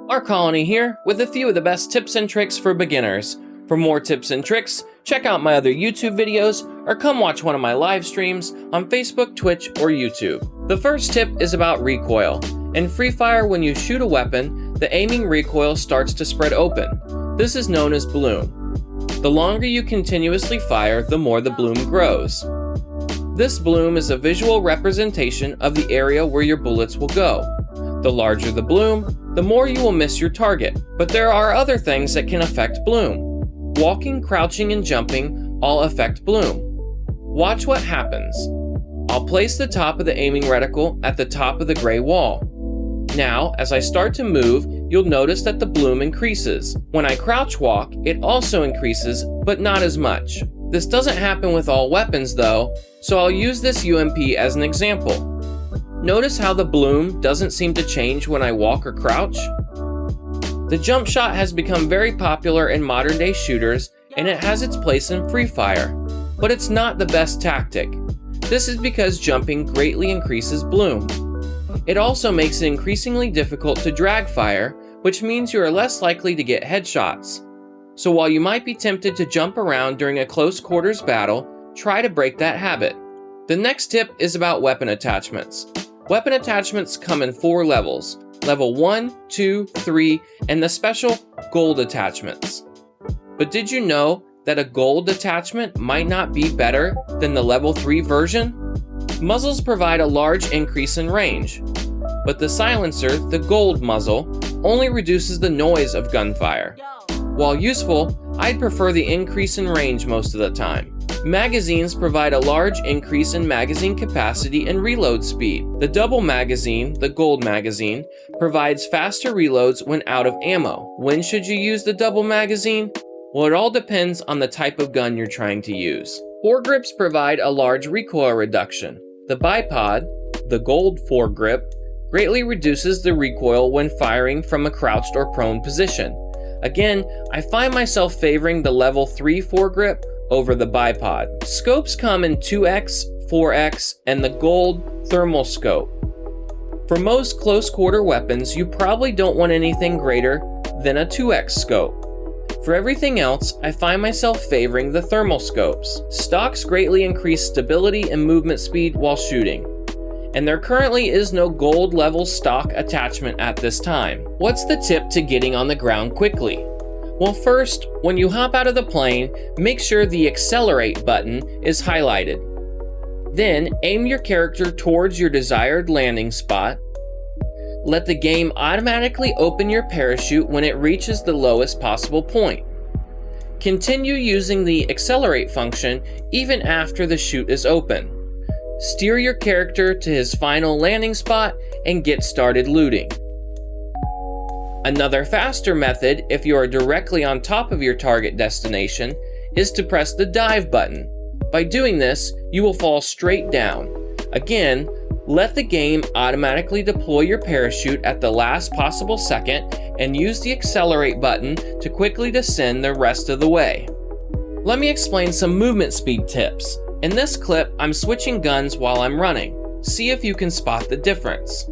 Our Colony here with a few of the best tips and tricks for beginners. For more tips and tricks, check out my other YouTube videos or come watch one of my live streams on Facebook, Twitch, or YouTube. The first tip is about recoil. In Free Fire, when you shoot a weapon, the aiming recoil starts to spread open. This is known as bloom. The longer you continuously fire, the more the bloom grows. This bloom is a visual representation of the area where your bullets will go. The larger the bloom, the more you will miss your target. But there are other things that can affect bloom. Walking, crouching, and jumping all affect bloom. Watch what happens. I'll place the top of the aiming reticle at the top of the gray wall. Now, as I start to move, you'll notice that the bloom increases. When I crouch walk, it also increases, but not as much. This doesn't happen with all weapons though, so I'll use this UMP as an example. Notice how the bloom doesn't seem to change when I walk or crouch? The jump shot has become very popular in modern day shooters, and it has its place in Free Fire, but it's not the best tactic. This is because jumping greatly increases bloom. It also makes it increasingly difficult to drag fire, which means you are less likely to get headshots. So while you might be tempted to jump around during a close quarters battle, try to break that habit. The next tip is about weapon attachments. Weapon attachments come in 4 levels. Level 1, 2, 3, and the special gold attachments. But did you know that a gold attachment might not be better than the level 3 version? Muzzles provide a large increase in range, but the silencer, the gold muzzle, only reduces the noise of gunfire. While useful, I'd prefer the increase in range most of the time. Magazines provide a large increase in magazine capacity and reload speed. The double magazine, the gold magazine, provides faster reloads when out of ammo. When should you use the double magazine? Well, it all depends on the type of gun you're trying to use. Foregrips provide a large recoil reduction. The bipod, the gold foregrip, greatly reduces the recoil when firing from a crouched or prone position. Again, I find myself favoring the level 3 foregrip over the bipod. Scopes come in 2x, 4x, and the gold thermal scope. For most close quarter weapons, you probably don't want anything greater than a 2x scope. For everything else, I find myself favoring the thermal scopes. Stocks greatly increase stability and movement speed while shooting. And there currently is no gold level stock attachment at this time. What's the tip to getting on the ground quickly? Well, first, when you hop out of the plane, make sure the accelerate button is highlighted. Then, aim your character towards your desired landing spot. Let the game automatically open your parachute when it reaches the lowest possible point. Continue using the accelerate function even after the chute is open. Steer your character to his final landing spot and get started looting. Another faster method, if you are directly on top of your target destination, is to press the dive button. By doing this, you will fall straight down. Again, let the game automatically deploy your parachute at the last possible second and use the accelerate button to quickly descend the rest of the way. Let me explain some movement speed tips. In this clip, I'm switching guns while I'm running. See if you can spot the difference.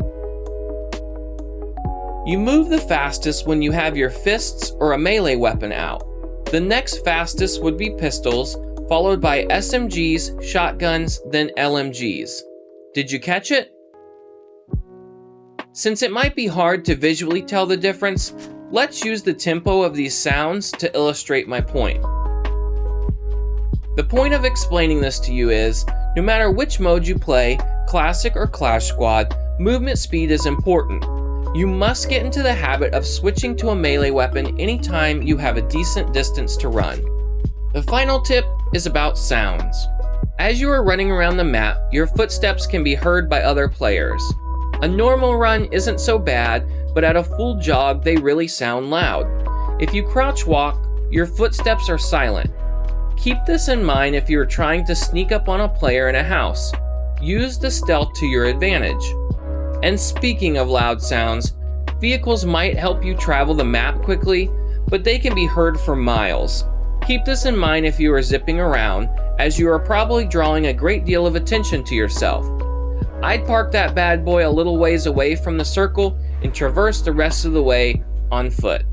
You move the fastest when you have your fists or a melee weapon out. The next fastest would be pistols, followed by SMGs, shotguns, then LMGs. Did you catch it? Since it might be hard to visually tell the difference, let's use the tempo of these sounds to illustrate my point. The point of explaining this to you is, no matter which mode you play, Classic or Clash Squad, movement speed is important. You must get into the habit of switching to a melee weapon anytime you have a decent distance to run. The final tip is about sounds. As you are running around the map, your footsteps can be heard by other players. A normal run isn't so bad, but at a full jog they really sound loud. If you crouch walk, your footsteps are silent. Keep this in mind if you are trying to sneak up on a player in a house. Use the stealth to your advantage. And speaking of loud sounds, vehicles might help you travel the map quickly, but they can be heard for miles. Keep this in mind if you are zipping around, as you are probably drawing a great deal of attention to yourself. I'd park that bad boy a little ways away from the circle and traverse the rest of the way on foot.